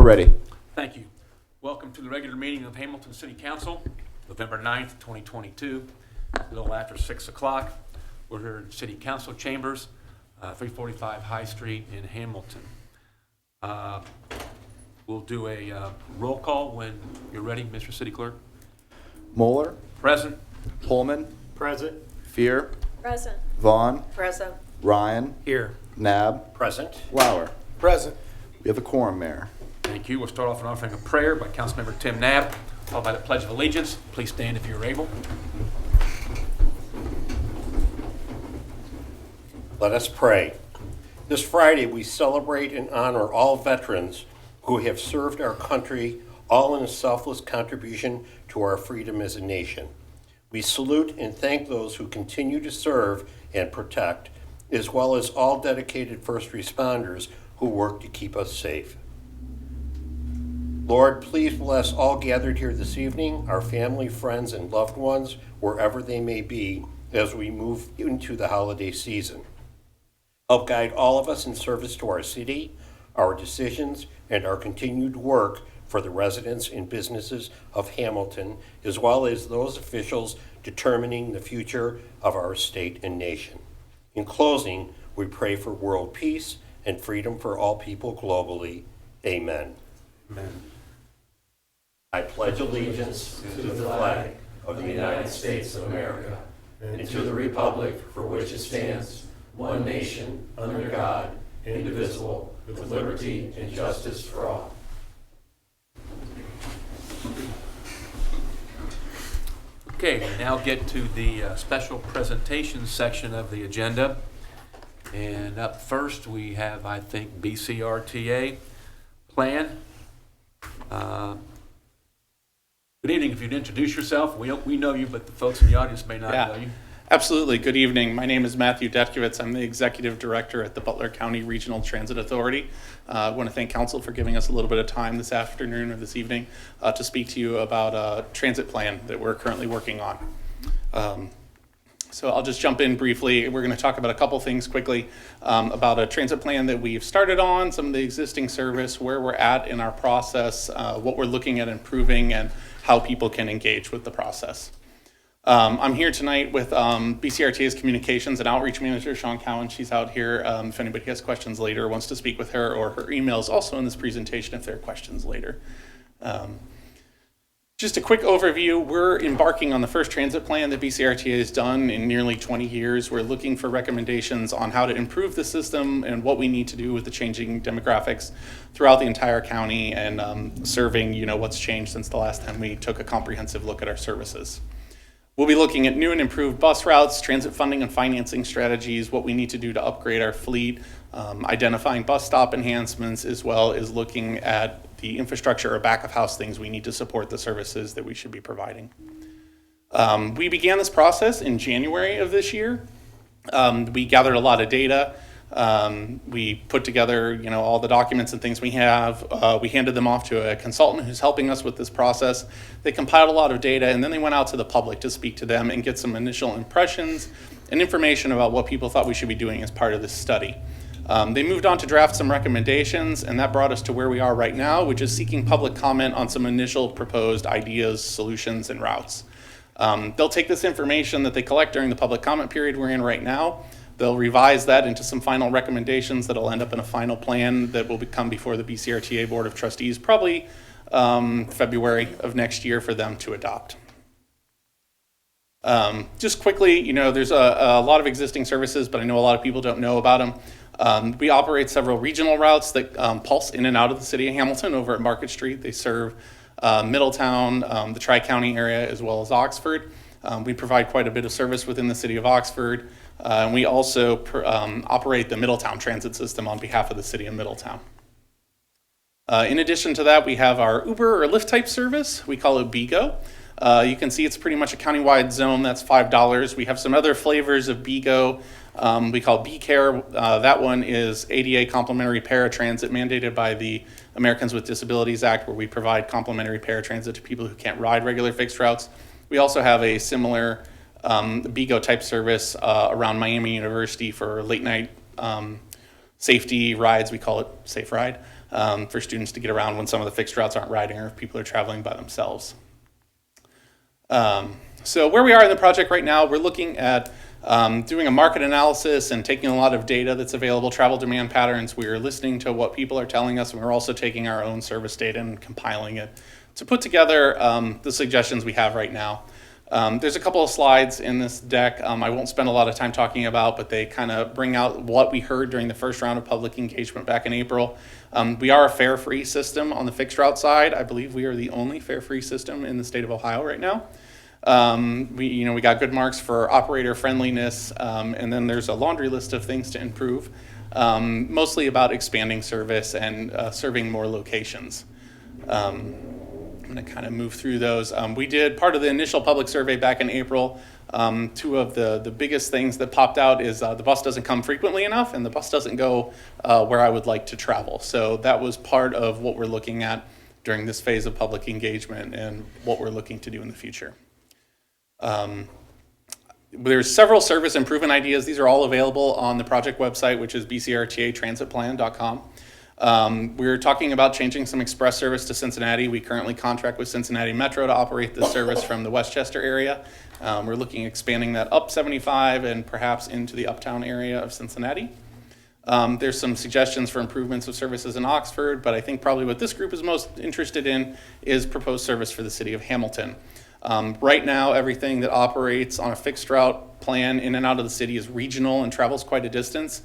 We're ready. Thank you. Welcome to the regular meeting of Hamilton City Council, November 9th, 2022, a little after 6 o'clock. We're here in City Council Chambers, 345 High Street in Hamilton. We'll do a roll call when you're ready, Mr. City Clerk. Moeller, Present. Pullman, Present. Fear, Present. Vaughn, Present. Ryan, Here. Nab, Present. Lauer. Present. We have a quorum, Mayor. Thank you. We'll start off with an offering of prayer by Councilmember Tim Nab, followed by the Pledge of Allegiance. Please stand if you're able. Let us pray. This Friday, we celebrate and honor all veterans who have served our country, all in a selfless contribution to our freedom as a nation. We salute and thank those who continue to serve and protect, as well as all dedicated first responders who work to keep us safe. Lord, please bless all gathered here this evening, our family, friends, and loved ones, wherever they may be, as we move into the holiday season. Help guide all of us in service to our city, our decisions, and our continued work for the residents and businesses of Hamilton, as well as those officials determining the future of our state and nation. In closing, we pray for world peace and freedom for all people globally. Amen. Amen. I pledge allegiance to the flag of the United States of America and to the republic for which it stands, one nation, under God, indivisible, with liberty and justice for all. Okay, we now get to the special presentation section of the agenda. And up first, we have, I think, BCRTA plan. Good evening. If you'd introduce yourself, we know you, but the folks in the audience may not know you. Absolutely. Good evening. My name is Matthew Detkowitz. I'm the Executive Director at the Butler County Regional Transit Authority. I want to thank Council for giving us a little bit of time this afternoon or this evening to speak to you about a transit plan that we're currently working on. So I'll just jump in briefly. We're going to talk about a couple things quickly about a transit plan that we've started on, some of the existing service, where we're at in our process, what we're looking at improving, and how people can engage with the process. I'm here tonight with BCRTA's Communications and Outreach Manager, Sean Cowan. She's out here. If anybody has questions later, wants to speak with her, or her email is also in this presentation if there are questions later. Just a quick overview, we're embarking on the first transit plan that BCRTA has done in nearly 20 years. We're looking for recommendations on how to improve the system and what we need to do with the changing demographics throughout the entire county and serving, what's changed since the last time we took a comprehensive look at our services. We'll be looking at new and improved bus routes, transit funding and financing strategies, what we need to do to upgrade our fleet, identifying bus stop enhancements, as well as looking at the infrastructure or back of house things we need to support the services that we should be providing. We began this process in January of this year. We gathered a lot of data. We put together, all the documents and things we have. We handed them off to a consultant who's helping us with this process. They compiled a lot of data, and then they went out to the public to speak to them and get some initial impressions and information about what people thought we should be doing as part of this study. They moved on to draft some recommendations, and that brought us to where we are right now, which is seeking public comment on some initial proposed ideas, solutions, and routes. They'll take this information that they collect during the public comment period we're in right now. They'll revise that into some final recommendations that'll end up in a final plan that will come before the BCRTA Board of Trustees, probably February of next year for them to adopt. Just quickly, there's a lot of existing services, but I know a lot of people don't know about them. We operate several regional routes that pulse in and out of the city of Hamilton over at Market Street. They serve Middletown, the Tri-County area, as well as Oxford. We provide quite a bit of service within the city of Oxford. And we also operate the Middletown transit system on behalf of the city of Middletown. In addition to that, we have our Uber or Lyft type service. We call it BeGo. You can see it's pretty much a countywide zone. That's $5. We have some other flavors of BeGo. We call BeCare. That one is ADA complimentary paratransit mandated by the Americans with Disabilities Act, where we provide complimentary paratransit to people who can't ride regular fixed routes. We also have a similar BeGo type service around Miami University for late night safety rides. We call it Safe Ride. for students to get around when some of the fixed routes aren't riding or if people are traveling by themselves. So where we are in the project right now, we're looking at doing a market analysis and taking a lot of data that's available, travel demand patterns. We are listening to what people are telling us, and we're also taking our own service data and compiling it to put together the suggestions we have right now. There's a couple of slides in this deck I won't spend a lot of time talking about, but they kind of bring out what we heard during the first round of public engagement back in April. We are a fare-free system on the fixed route side. I believe we are the only fare-free system in the state of Ohio right now. We got good marks for operator friendliness, and then there's a laundry list of things to improve, mostly about expanding service and serving more locations. I'm going to kind of move through those. We did part of the initial public survey back in April. Two of the biggest things that popped out is the bus doesn't come frequently enough, and the bus doesn't go where I would like to travel. So that was part of what we're looking at during this phase of public engagement and what we're looking to do in the future. There's several service improvement ideas. These are all available on the project website, which is bcrtatransitplan.com. We're talking about changing some express service to Cincinnati. We currently contract with Cincinnati Metro to operate this service from the Westchester area. We're looking at expanding that up 75 and perhaps into the uptown area of Cincinnati. There's some suggestions for improvements of services in Oxford, but I think probably what this group is most interested in is proposed service for the city of Hamilton. Right now, everything that operates on a fixed route plan in and out of the city is regional and travels quite a distance.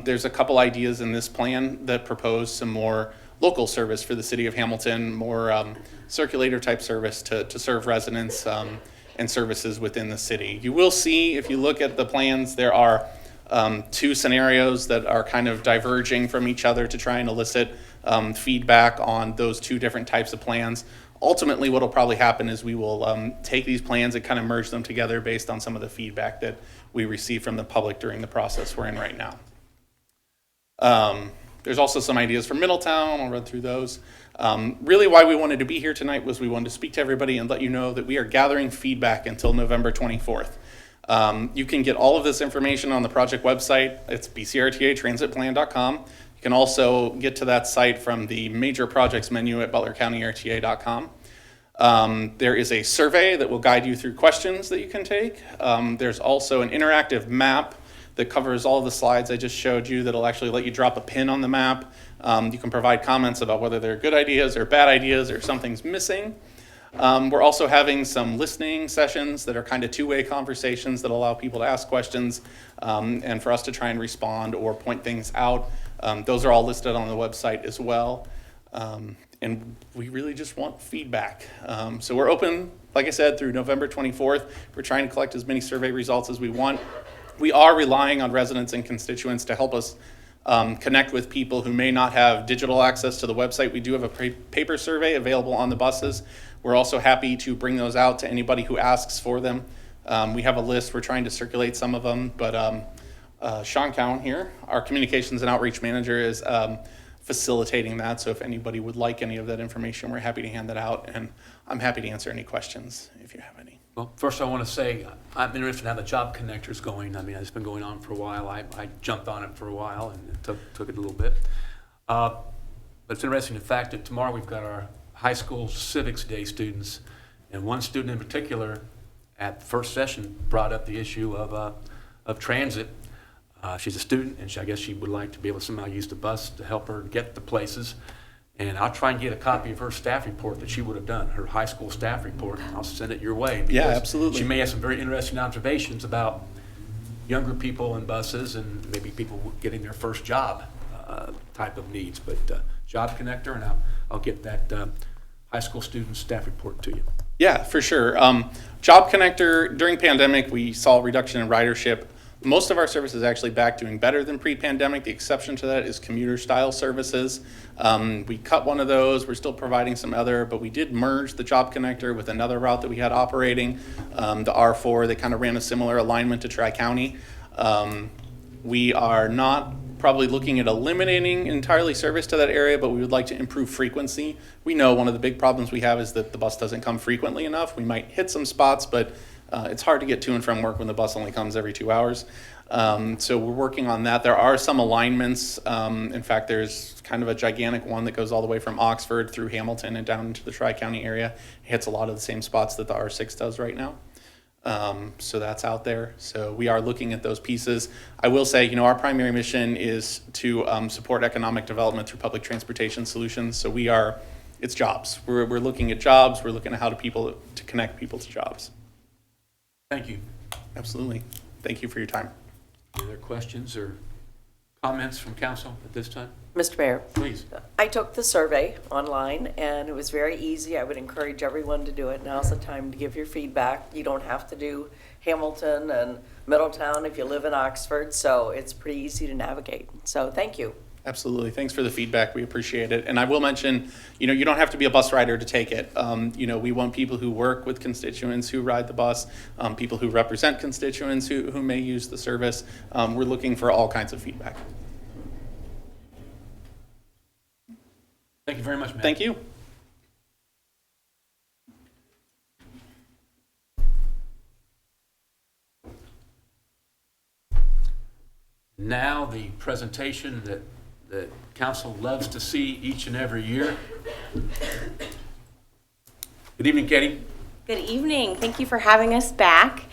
There's a couple ideas in this plan that propose some more local service for the city of Hamilton, more circulator type service to serve residents and services within the city. You will see, if you look at the plans, there are two scenarios that are kind of diverging from each other to try and elicit feedback on those two different types of plans. Ultimately, what will probably happen is we will take these plans and kind of merge them together based on some of the feedback that we receive from the public during the process we're in right now. There's also some ideas for Middletown. I'll run through those. Really why we wanted to be here tonight was we wanted to speak to everybody and let you know that we are gathering feedback until November 24th. You can get all of this information on the project website. It's bcrtatransitplan.com. You can also get to that site from the major projects menu at butlercountyrta.com. There is a survey that will guide you through questions that you can take. There's also an interactive map that covers all of the slides I just showed you that'll actually let you drop a pin on the map. You can provide comments about whether they're good ideas or bad ideas or something's missing. We're also having some listening sessions that are kind of two-way conversations that allow people to ask questions and for us to try and respond or point things out. Those are all listed on the website as well. And we really just want feedback. So we're open, like I said, through November 24th. We're trying to collect as many survey results as we want. We are relying on residents and constituents to help us connect with people who may not have digital access to the website. We do have a paper survey available on the buses. We're also happy to bring those out to anybody who asks for them. We have a list. We're trying to circulate some of them, but Sean Cowan here, our communications and outreach manager, is facilitating that. So if anybody would like any of that information, we're happy to hand that out, and I'm happy to answer any questions if you have any. Well, first I want to say I'm interested in how the job connector's going. I mean, it's been going on for a while. I jumped on it for a while and it took it a little bit. But it's interesting the fact that tomorrow we've got our high school civics day students, and one student in particular at the first session brought up the issue of transit. She's a student, and I guess she would like to be able to somehow use the bus to help her get to places. And I'll try and get a copy of her staff report that she would have done, her high school staff report. I'll send it your way. Yeah, absolutely. She may have some very interesting observations about younger people in buses and maybe people getting their first job type of needs. But Job Connector, and I'll get that high school student staff report to you. Yeah, for sure. Job Connector, during pandemic, we saw a reduction in ridership. Most of our service is actually back doing better than pre-pandemic. The exception to that is commuter style services. We cut one of those. We're still providing some other, but we did merge the Job Connector with another route that we had operating, the R4. They kind of ran a similar alignment to Tri-County. We are not probably looking at eliminating entirely service to that area, but we would like to improve frequency. We know one of the big problems we have is that the bus doesn't come frequently enough. We might hit some spots, but It's hard to get to and from work when the bus only comes every 2 hours. So we're working on that. There are some alignments. In fact, there's kind of a gigantic one that goes all the way from Oxford through Hamilton and down into the Tri-County area. It hits a lot of the same spots that the R6 does right now. So that's out there. So we are looking at those pieces. I will say, our primary mission is to support economic development through public transportation solutions. So it's jobs. We're looking at jobs. We're looking at how to connect people to jobs. Thank you. Absolutely. Thank you for your time. Any other questions or comments from council at this time? Mr. Mayor, Please. I took the survey online, and it was very easy. I would encourage everyone to do it. Now's the time to give your feedback. You don't have to do Hamilton and Middletown if you live in Oxford, so it's pretty easy to navigate. So thank you. Absolutely. Thanks for the feedback. We appreciate it. And I will mention, you don't have to be a bus rider to take it. We want people who work with constituents who ride the bus, people who represent constituents who may use the service. We're looking for all kinds of feedback. Thank you very much, Matt. Thank you. Now the presentation that council loves to see each and every year. Good evening, Katie. Good evening. Thank you for having us back.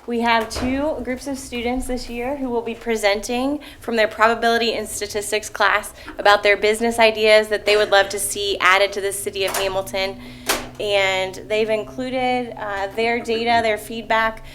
We have two groups of students this year who will be presenting from their probability and statistics class about their business ideas that they would love to see added to the city of Hamilton. And they've included their data, their feedback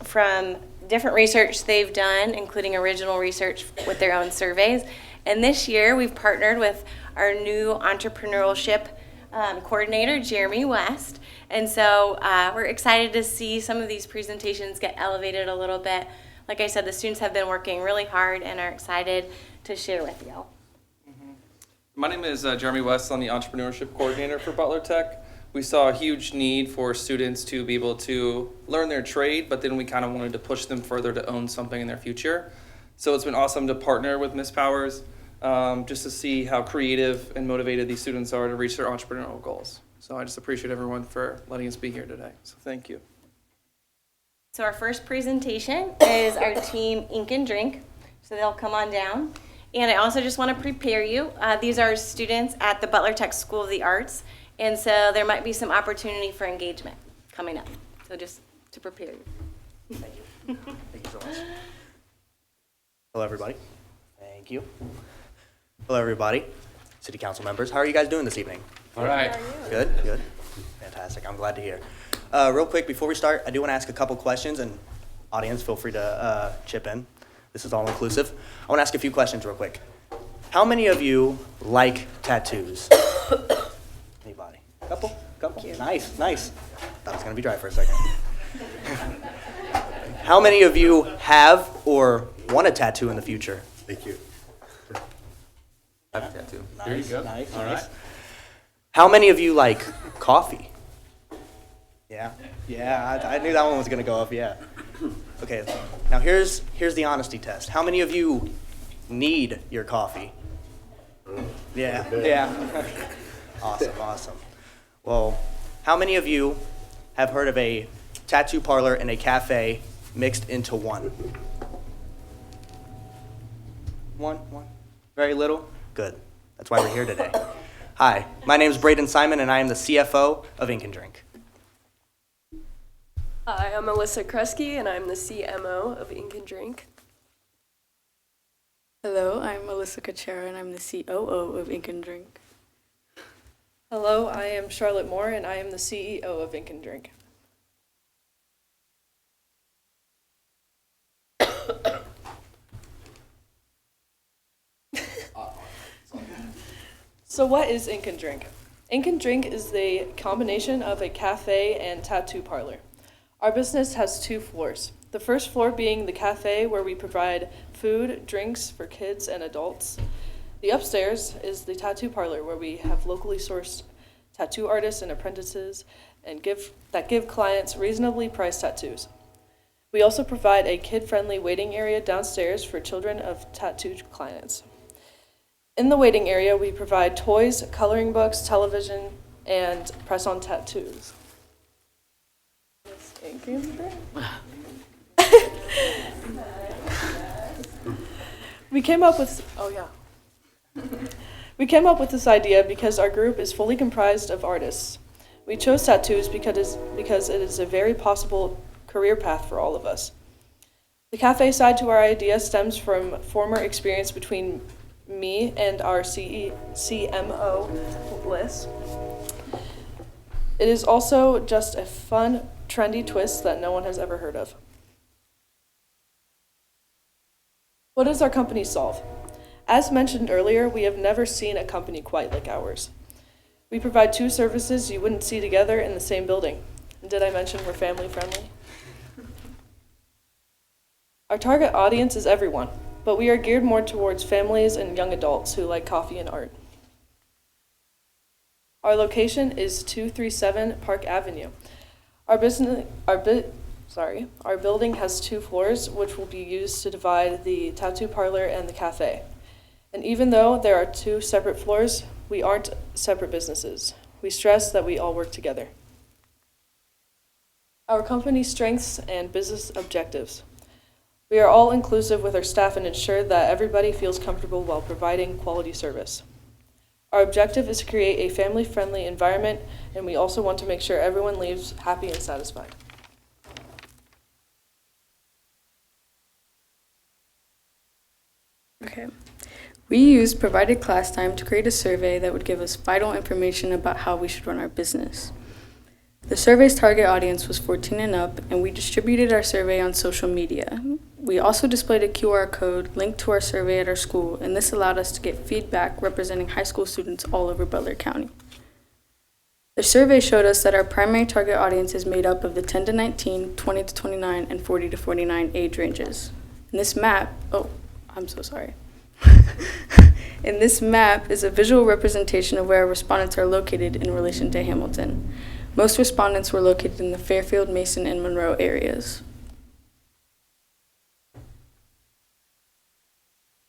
from different research they've done, including original research with their own surveys. And this year we've partnered with our new entrepreneurship coordinator, Jeremy West. And so we're excited to see some of these presentations get elevated a little bit. Like I said, the students have been working really hard and are excited to share with you. My name is Jeremy West. I'm the entrepreneurship coordinator for Butler Tech. We saw a huge need for students to be able to learn their trade, but then we kind of wanted to push them further to own something in their future. So it's been awesome to partner with Ms. Powers just to see how creative and motivated these students are to reach their entrepreneurial goals. So I just appreciate everyone for letting us be here today. So thank you. So our first presentation is our team Ink and Drink. So they'll come on down. And I also just want to prepare you. These are students at the Butler Tech School of the Arts. And so there might be some opportunity for engagement coming up. So just to prepare you. Thank you. Thank you so much. Hello, everybody. Thank you. Hello, everybody. City council members, how are you guys doing this evening? All right. Good, good. Fantastic. I'm glad to hear. Real quick, before we start, I do want to ask a couple questions, and audience, feel free to chip in. This is all inclusive. I want to ask a few questions real quick. How many of you like tattoos? Anybody? Couple? Nice, nice. Thought it was going to be dry for a second. How many of you have or want a tattoo in the future? Thank you. I have a tattoo. There you go. Nice, All nice. right. How many of you like coffee? Yeah, I knew that one was gonna go up, yeah. Okay, now here's the honesty test. How many of you need your coffee? Yeah. Awesome. Well, how many of you have heard of a tattoo parlor and a cafe mixed into one? One? Very little? Good. That's why we're here today. Hi, my name is Braden Simon, and I am the CFO of Ink and Drink. Hi, I'm Alyssa Kresge, and I'm the CMO of Ink and Drink. Hello, I'm Melissa Kachera, and I'm the COO of Ink and Drink. Hello, I am Charlotte Moore, and I am the CEO of Ink and Drink. So what is Ink and Drink? Ink and Drink is the combination of a cafe and tattoo parlor. Our business has 2 floors. The first floor being the cafe, where we provide food, drinks for kids and adults. The upstairs is the tattoo parlor, where we have locally sourced tattoo artists and apprentices and give clients reasonably priced tattoos. We also provide a kid-friendly waiting area downstairs for children of tattooed clients. In the waiting area, we provide toys, coloring books, television, and press-on tattoos. Ink and drink. We came up with this idea because our group is fully comprised of artists. We chose tattoos because it is a very possible career path for all of us. The cafe side to our idea stems from former experience between me and our CMO, Bliss. It is also just a fun, trendy twist that no one has ever heard of. What does our company solve? As mentioned earlier, we have never seen a company quite like ours. We provide two services you wouldn't see together in the same building. And did I mention we're family friendly? Our target audience is everyone, but we are geared more towards families and young adults who like coffee and art. Our location is 237 Park Avenue. Our building has 2 floors, which will be used to divide the tattoo parlor and the cafe. And even though there are 2 separate floors, we aren't separate businesses. We stress that we all work together. Our company's strengths and business objectives. We are all inclusive with our staff and ensure that everybody feels comfortable while providing quality service. Our objective is to create a family-friendly environment, and we also want to make sure everyone leaves happy and satisfied. Okay. We used provided class time to create a survey that would give us vital information about how we should run our business. The survey's target audience was 14 and up, and we distributed our survey on social media. We also displayed a QR code linked to our survey at our school, and this allowed us to get feedback representing high school students all over Butler County. The survey showed us that our primary target audience is made up of the 10 to 19, 20 to 29, and 40 to 49 age ranges. In this map, In this map is a visual representation of where our respondents are located in relation to Hamilton. Most respondents were located in the Fairfield, Mason, and Monroe areas.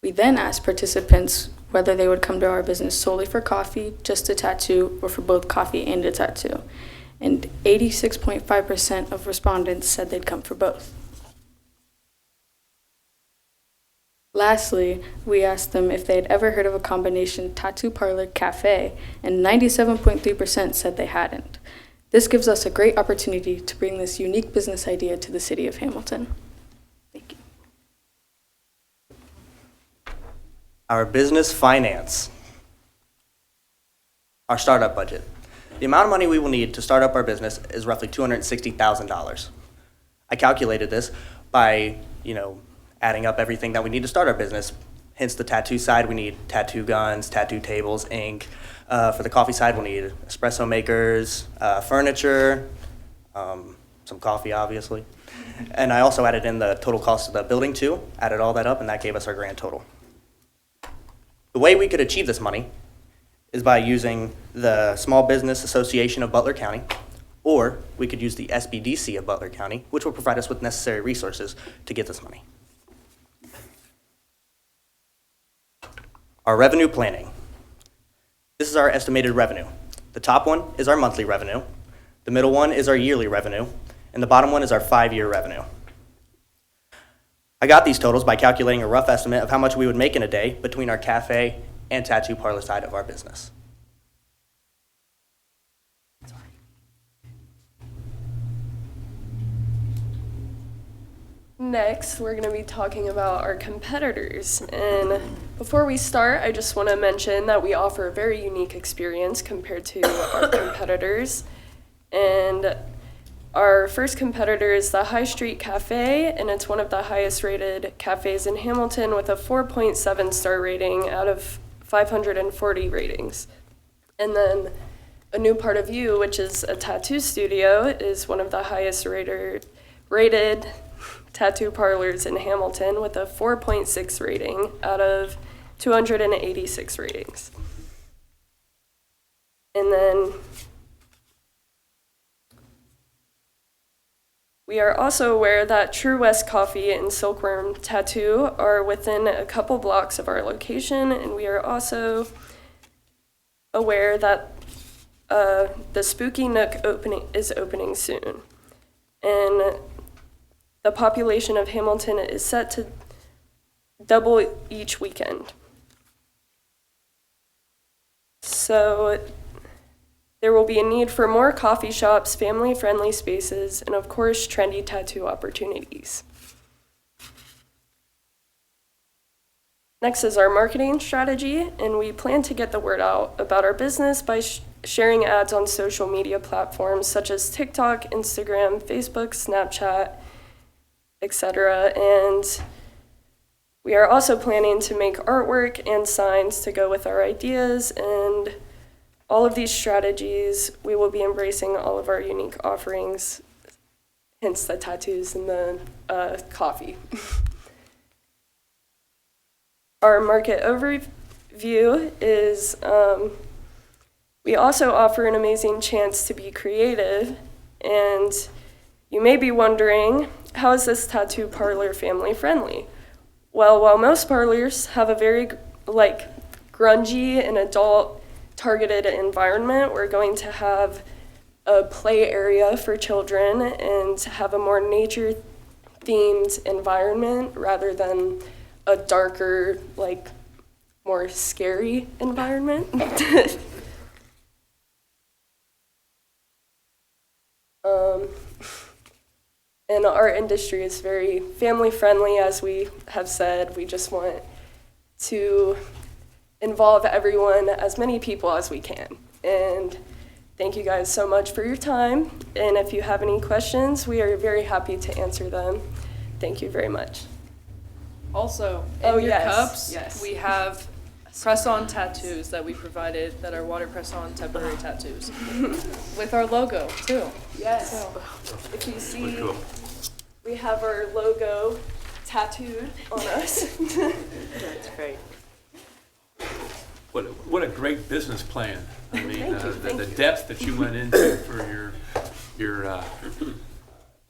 We then asked participants whether they would come to our business solely for coffee, just a tattoo, or for both coffee and a tattoo. And 86.5% of respondents said they'd come for both. Lastly, we asked them if they had ever heard of a combination tattoo parlor cafe, and 97.3% said they hadn't. This gives us a great opportunity to bring this unique business idea to the city of Hamilton. Thank you. Our business finance. Our startup budget. The amount of money we will need to start up our business is roughly $260,000. I calculated this by, adding up everything that we need to start our business. Hence the tattoo side, we need tattoo guns, tattoo tables, ink. For the coffee side, we'll need espresso makers, furniture, some coffee, obviously. And I also added in the total cost of the building too, added all that up, and that gave us our grand total. The way we could achieve this money is by using the Small Business Association of Butler County, or we could use the SBDC of Butler County, which will provide us with necessary resources to get this money. Our revenue planning. This is our estimated revenue. The top one is our monthly revenue, the middle one is our yearly revenue, and the bottom one is our 5-year revenue. I got these totals by calculating a rough estimate of how much we would make in a day between our cafe and tattoo parlor side of our business. Next, we're going to be talking about our competitors. And before we start, I just want to mention that we offer a very unique experience compared to our competitors. And our first competitor is the High Street Cafe, and it's one of the highest rated cafes in Hamilton with a 4.7 star rating out of 540 ratings. And then A New Part of You, which is a tattoo studio, is one of the highest rated tattoo parlors in Hamilton with a 4.6 rating out of 286 ratings. And then we are also aware that True West Coffee and Silkworm Tattoo are within a couple blocks of our location, and we are also aware that the Spooky Nook is opening soon. and the population of Hamilton is set to double each weekend. So there will be a need for more coffee shops, family-friendly spaces, and of course, trendy tattoo opportunities. Next is our marketing strategy, and we plan to get the word out about our business by sharing ads on social media platforms such as TikTok, Instagram, Facebook, Snapchat, etc. And we are also planning to make artwork and signs to go with our ideas, and all of these strategies, we will be embracing all of our unique offerings, hence the tattoos and the coffee. Our market overview is we also offer an amazing chance to be creative, and you may be wondering, how is this tattoo parlor family friendly? Well, while most parlors have a very grungy and adult targeted environment, we're going to have a play area for children and have a more nature themed environment rather than a darker, more scary environment. And our industry is very family friendly, as we have said. We just want to involve everyone, as many people as we can. And thank you guys so much for your time. And if you have any questions, we are very happy to answer them. Thank you very much. Also, in your yes, cups, yes. we have press-on tattoos that we provided that are water press-on temporary tattoos with our logo too. Yes. So, If you see, Cool. we have our logo tattooed on us. That's great. What a great business plan. I mean, Thank the you. depth that you went into for your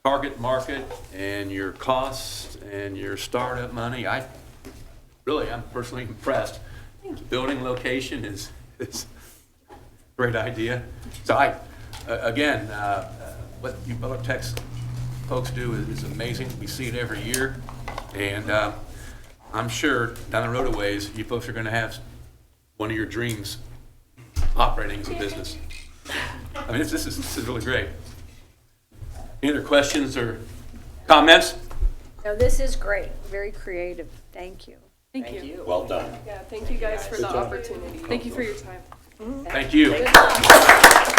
target market and your costs and your startup money. I'm personally impressed. Building location is a great idea. So again, what you Butler Tech folks do is amazing. We see it every year, and I'm sure down the road a ways, you folks are going to have one of your dreams operating as a business. I mean, this is really great. Any other questions or comments? No, this is great. Very creative. Thank you. thank you. Well done. Yeah, thank you guys for the opportunity. Thank you for your time. Thank you. Good luck.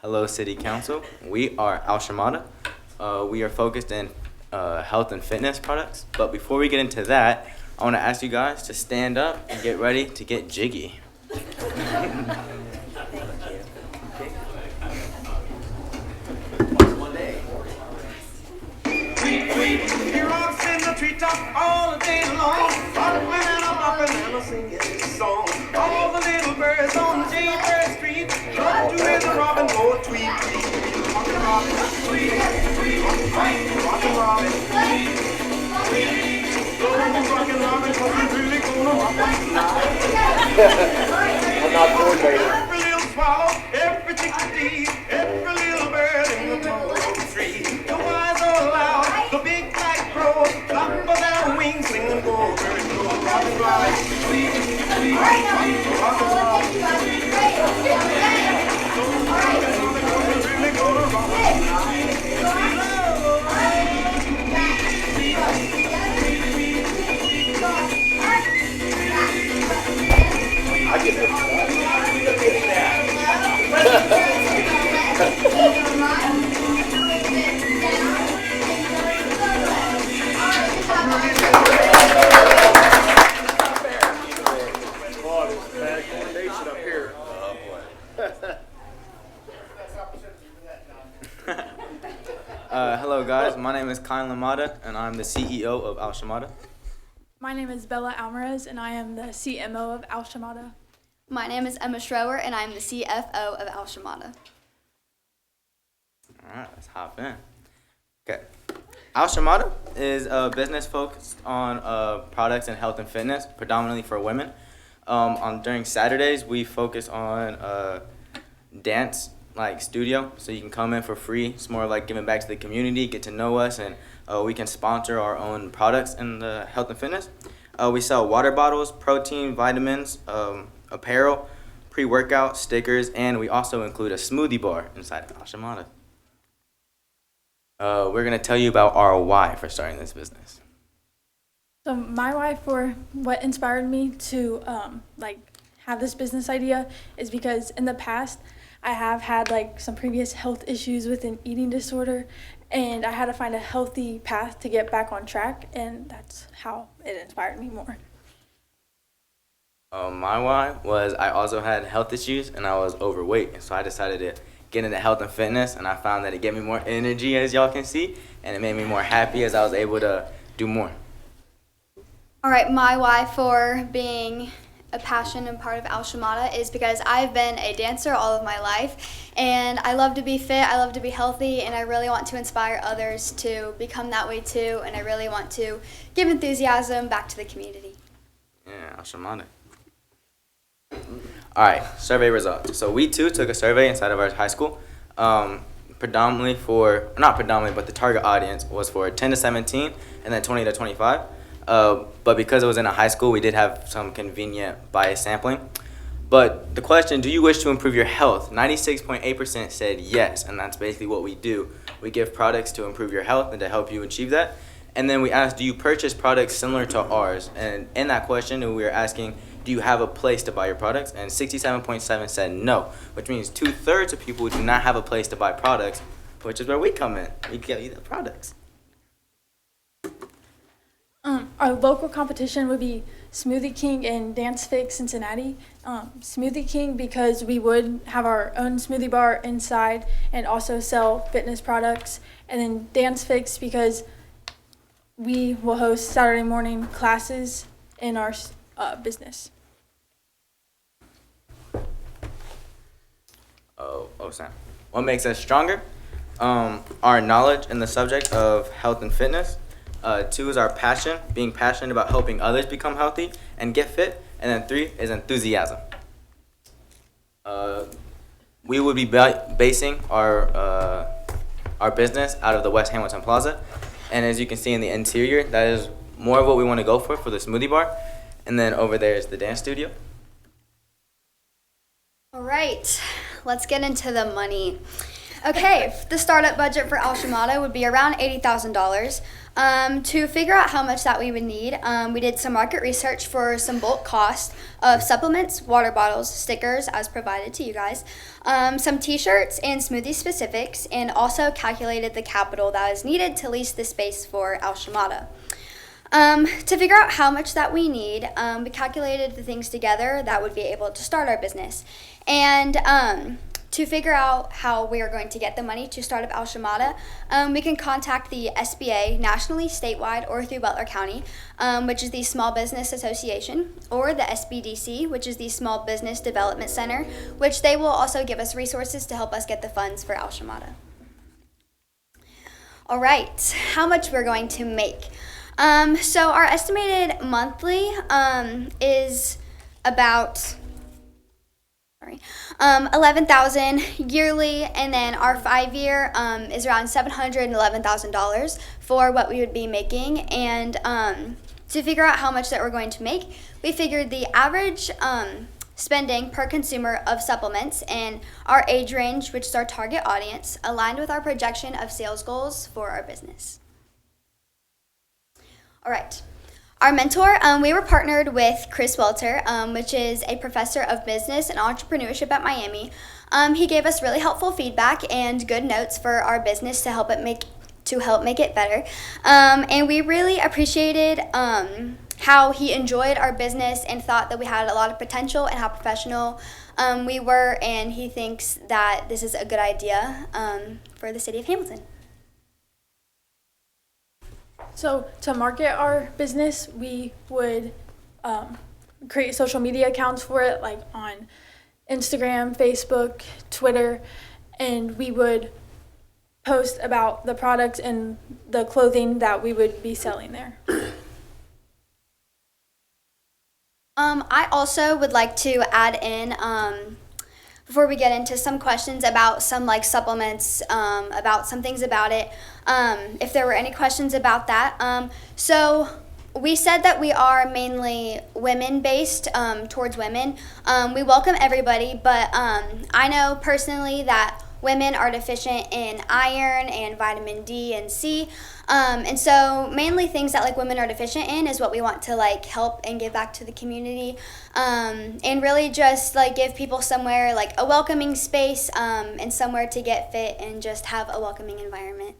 Hello, City Council. We are Al Shamada. We are focused in health and fitness products. But before we get into that, I want to ask you guys to stand up and get ready to get jiggy. He rocks in the treetop all day long, hopping and a hopping and a singing his song. All the little birds on Jaybird Street try to hear the robin go tweet, tweet. Rockin' robin, tweet, tweet, rockin' robin, tweet, tweet. So rockin' robin, 'cause he's really gonna rock us tonight. I'm not coordinated. Every little swallow, every chickadee, every little bird in the tall tree. The wise are loud, the big black crow, flap of their wings, sing and go, bird go, rockin' robin, tweet, tweet, rockin' robin, tweet, tweet. So rockin' robin, 'cause he's really gonna rock us tonight. I get it. Hello, guys. My name is Kyle Lamada, and I'm the CEO of Al Shamada. My name is Bella Alvarez, and I am the CMO of Al Shamada. My name is Emma Schroer, and I'm the CFO of Al Shamada. All right, let's hop in. Okay. Al Shamada is a business focused on products and health and fitness, predominantly for women. During Saturdays, we focus on dance studio, so you can come in for free. It's more like giving back to the community, get to know us, and we can sponsor our own products in the health and fitness. We sell water bottles, protein, vitamins, apparel, pre-workout, stickers, and we also include a smoothie bar inside of Al Shamada. We're going to tell you about our why for starting this business. So my why for what inspired me to have this business idea is because in the past I have had some previous health issues with an eating disorder, and I had to find a healthy path to get back on track, and that's how it inspired me more. My why was I also had health issues and I was overweight, and so I decided to get into health and fitness, and I found that it gave me more energy, as y'all can see, and it made me more happy as I was able to do more. All right, my why for being a passion and part of Al Shamada is because I've been a dancer all of my life, and I love to be fit, I love to be healthy, and I really want to inspire others to become that way too, and I really want to give enthusiasm back to the community. Yeah, Al Shamada. All right, survey results. So we too took a survey inside of our high school, not predominantly, but the target audience was for 10 to 17 and then 20 to 25. But because it was in a high school, we did have some convenient bias sampling. But the question, do you wish to improve your health? 96.8% said yes, and that's basically what we do. We give products to improve your health and to help you achieve that. And then we asked, do you purchase products similar to ours? And in that question, we were asking, do you have a place to buy your products? And 67.7% said no, which means 2/3 of people do not have a place to buy products, which is where we come in. We give you the products. Our local competition would be Smoothie King and Dance Fix Cincinnati. Smoothie King because we would have our own smoothie bar inside and also sell fitness products. And then Dance Fix because we will host Saturday morning classes in our business. Oh, Sam. What makes us stronger? Our knowledge in the subject of health and fitness. 2 is our passion, being passionate about helping others become healthy and get fit. And then 3 is enthusiasm. We would be basing our business out of the West Hamilton Plaza. And as you can see in the interior, that is more of what we want to go for the smoothie bar. And then over there is the dance studio. All right, let's get into the money. Okay, the startup budget for Al Shamada would be around $80,000. To figure out how much that we would need, we did some market research for some bulk cost of supplements, water bottles, stickers as provided to you guys, some t-shirts and smoothie specifics, and also calculated the capital that is needed to lease the space for Al Shamada. To figure out how much that we need, we calculated the things together that would be able to start our business. And to figure out how we are going to get the money to start up Al Shamada, we can contact the SBA nationally, statewide, or through Butler County, which is the Small Business Association, or the SBDC, which is the Small Business Development Center, which they will also give us resources to help us get the funds for Al Shamada. All right, how much we're going to make. So our estimated monthly is about $11,000 yearly, and then our 5-year is around $711,000 for what we would be making. And to figure out how much that we're going to make, we figured the average spending per consumer of supplements and our age range, which is our target audience, aligned with our projection of sales goals for our business. All right. Our mentor, we were partnered with Chris Welter, which is a professor of business and entrepreneurship at Miami. He gave us really helpful feedback and good notes for our business to help make it better. And we really appreciated how he enjoyed our business and thought that we had a lot of potential and how professional we were. And he thinks that this is a good idea for the city of Hamilton. So to market our business, we would create social media accounts for it, like on Instagram, Facebook, Twitter, and we would post about the products and the clothing that we would be selling there. I also would like to add in, before we get into some questions about some like supplements, about some things about it, if there were any questions about that. So we said that we are mainly women-based, towards women. We welcome everybody, but I know personally that women are deficient in iron and vitamin D and C. And so mainly things that like women are deficient in is what we want to like help and give back to the community. And really just like give people somewhere like a welcoming space, and somewhere to get fit and just have a welcoming environment.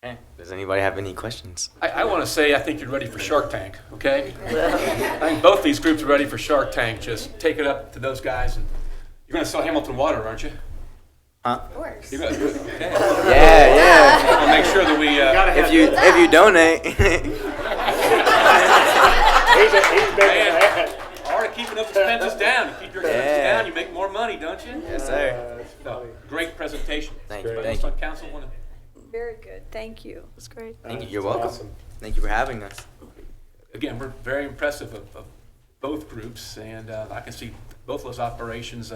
Okay. Does anybody have any questions? I want to say I think you're ready for Shark Tank, okay? I think both these groups are ready for Shark Tank. Just take it up to those guys. And you're going to sell Hamilton water, aren't you? Huh? Of course. You're gonna, okay. Yeah. We'll make sure that we... If you donate. Man, Art, keeping those expenses down. You keep your expenses down, you make more money, don't you? Yes, sir. No, great presentation. Thank you. Anybody else on council want to... Very good. Thank you. That's great. Thank you. You're welcome. Thank you for having us. Again, we're very impressive of both groups, and I can see both those operations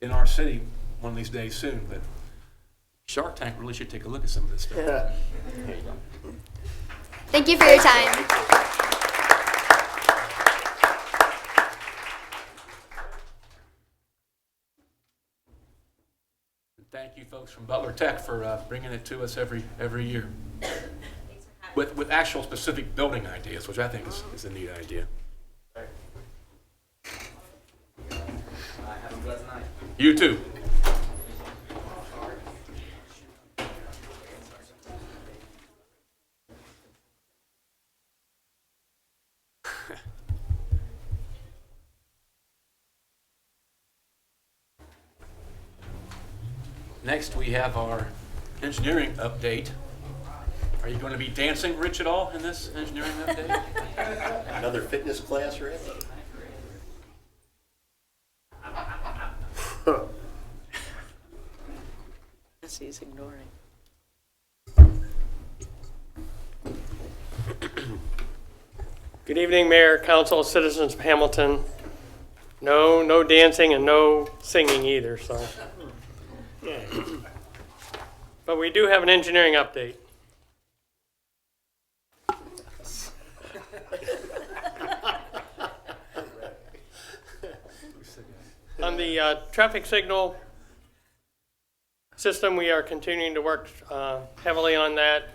in our city one of these days soon. But Shark Tank really should take a look at some of this stuff. Here you go. Thank you for your time. Thank you, folks from Butler Tech, for bringing it to us every year with actual specific building ideas, which I think is a neat idea. Have a blessed night. You too. Next, we have our engineering update. Are you going to be dancing, Rich, at all in this engineering update? Another fitness class, Rich? Yes, he's ignoring. Good evening, Mayor, Council, citizens of Hamilton. No dancing and no singing either, so. But we do have an engineering update. On the traffic signal system, we are continuing to work heavily on that.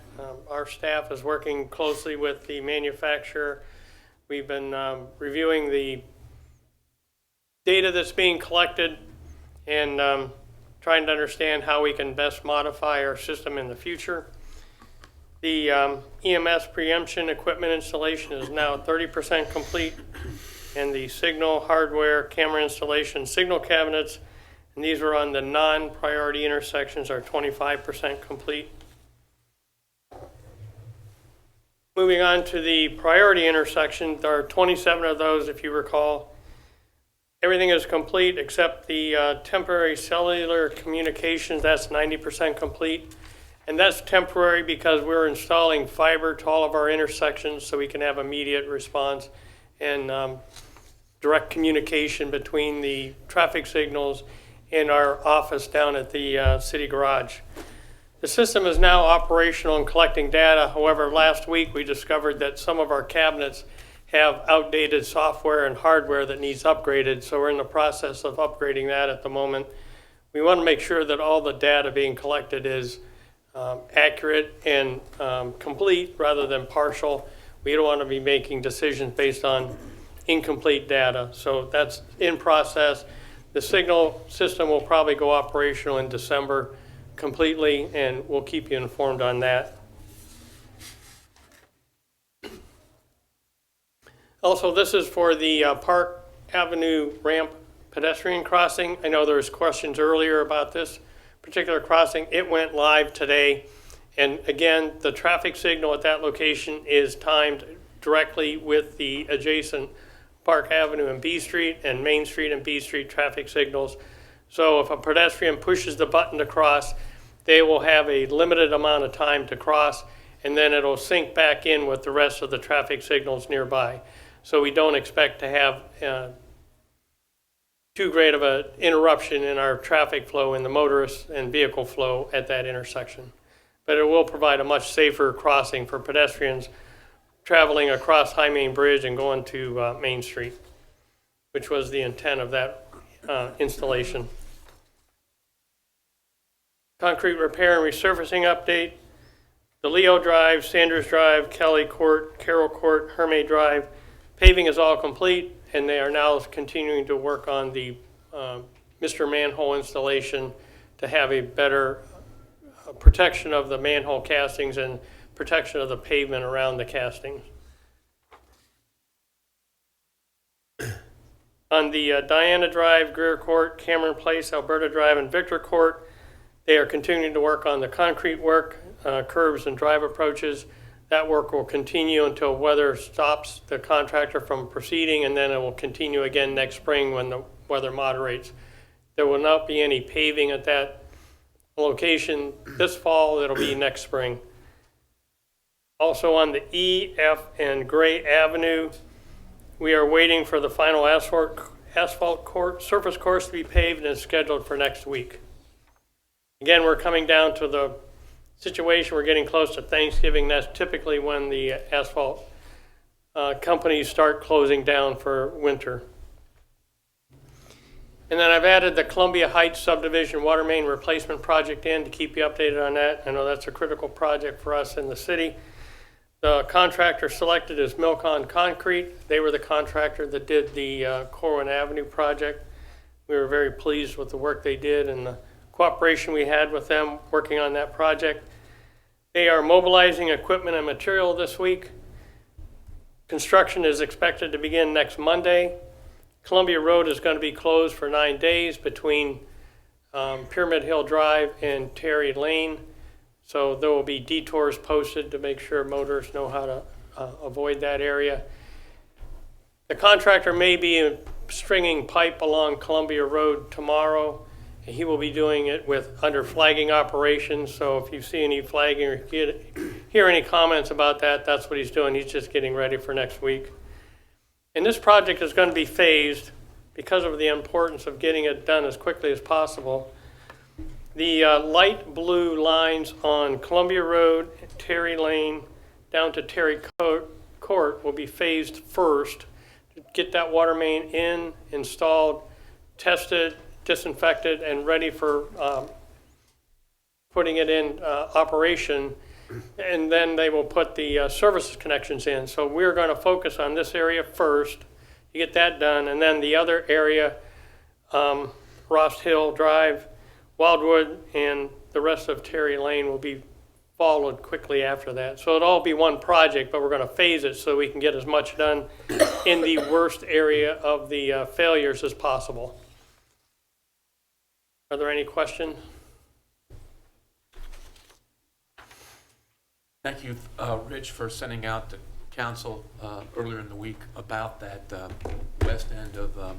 Our staff is working closely with the manufacturer. We've been reviewing the data that's being collected and trying to understand how we can best modify our system in the future. The EMS preemption equipment installation is now 30% complete, and the signal hardware camera installation signal cabinets, and these are on the non-priority intersections, are 25% complete. Moving on to the priority intersection, there are 27 of those, if you recall. Everything is complete except the temporary cellular communications. That's 90% complete. And that's temporary because we're installing fiber to all of our intersections so we can have immediate response and direct communication between the traffic signals and our office down at the city garage. The system is now operational and collecting data. However, last week we discovered that some of our cabinets have outdated software and hardware that needs upgraded, so we're in the process of upgrading that at the moment. We want to make sure that all the data being collected is accurate and complete rather than partial. We don't want to be making decisions based on incomplete data, so that's in process. The signal system will probably go operational in December completely, and we'll keep you informed on that. Also, this is for the Park Avenue ramp pedestrian crossing. I know there was questions earlier about this particular crossing. It went live today. And again, the traffic signal at that location is timed directly with the adjacent Park Avenue and B Street and Main Street and B Street traffic signals. So if a pedestrian pushes the button to cross, they will have a limited amount of time to cross, and then it'll sync back in with the rest of the traffic signals nearby. So we don't expect to have too great of an interruption in our traffic flow in the motorist and vehicle flow at that intersection. But it will provide a much safer crossing for pedestrians traveling across High Main Bridge and going to Main Street, which was the intent of that installation. Concrete repair and resurfacing update. The Leo Drive, Sanders Drive, Kelly Court, Carroll Court, Hermé Drive, paving is all complete, and they are now continuing to work on the Mr. Manhole installation to have a better protection of the manhole castings and protection of the pavement around the castings. On the Diana Drive, Greer Court, Cameron Place, Alberta Drive, and Victor Court, they are continuing to work on the concrete work, curbs and drive approaches. That work will continue until weather stops the contractor from proceeding, and then it will continue again next spring when the weather moderates. There will not be any paving at that location this fall. It'll be next spring. Also on the E, F, and Gray Avenue, we are waiting for the final asphalt surface course to be paved, and it's scheduled for next week. Again, we're coming down to the situation, we're getting close to Thanksgiving. That's typically when the asphalt companies start closing down for winter. And then I've added the Columbia Heights subdivision water main replacement project in to keep you updated on that. I know that's a critical project for us in the city. The contractor selected is Milcon Concrete. They were the contractor that did the Corwin Avenue project. We were very pleased with the work they did and the cooperation we had with them working on that project. They are mobilizing equipment and material this week. Construction is expected to begin next Monday. Columbia Road is going to be closed for 9 days between Pyramid Hill Drive and Terry Lane. So there will be detours posted to make sure motorists know how to avoid that area. The contractor may be stringing pipe along Columbia Road tomorrow. He will be doing it under flagging operations. So if you see any flagging or hear any comments about that, that's what he's doing. He's just getting ready for next week. And this project is going to be phased because of the importance of getting it done as quickly as possible. The light blue lines on Columbia Road, Terry Lane, down to Terry Court will be phased first to get that water main in, installed, tested, disinfected, and ready for putting it in operation. And then they will put the services connections in. So we're going to focus on this area first to get that done. And then the other area, Ross Hill Drive, Wildwood, and the rest of Terry Lane will be followed quickly after that. So it'll all be one project, but we're going to phase it so we can get as much done in the worst area of the failures as possible. Are there any questions? Thank you, Rich, for sending out to council earlier in the week about that west end of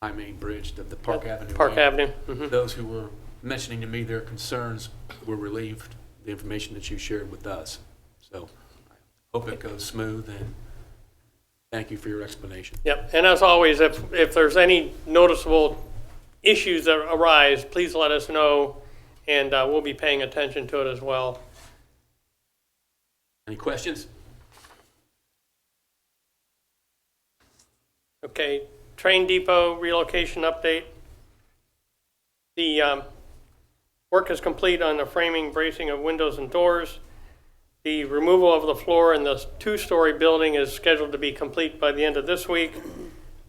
High Main Bridge, the Park Avenue. Park Avenue. Mm-hmm. Those who were mentioning to me their concerns were relieved, the information that you shared with us. So I hope it goes smooth, and thank you for your explanation. Yep, and as always, if there's any noticeable issues that arise, please let us know, and we'll be paying attention to it as well. Any questions? Okay, train depot relocation update. The work is complete on the framing, bracing of windows and doors. The removal of the floor in the two-story building is scheduled to be complete by the end of this week,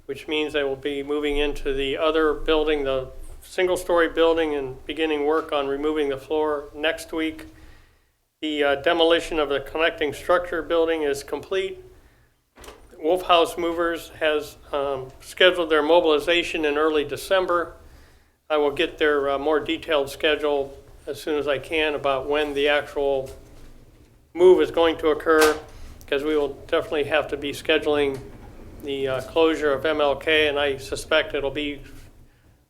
which means they will be moving into the other building, the single-story building, and beginning work on removing the floor next week. The demolition of the connecting structure building is complete. Wolf House Movers has scheduled their mobilization in early December. I will get their more detailed schedule as soon as I can about when the actual move is going to occur. because we will definitely have to be scheduling the closure of MLK, and I suspect it'll be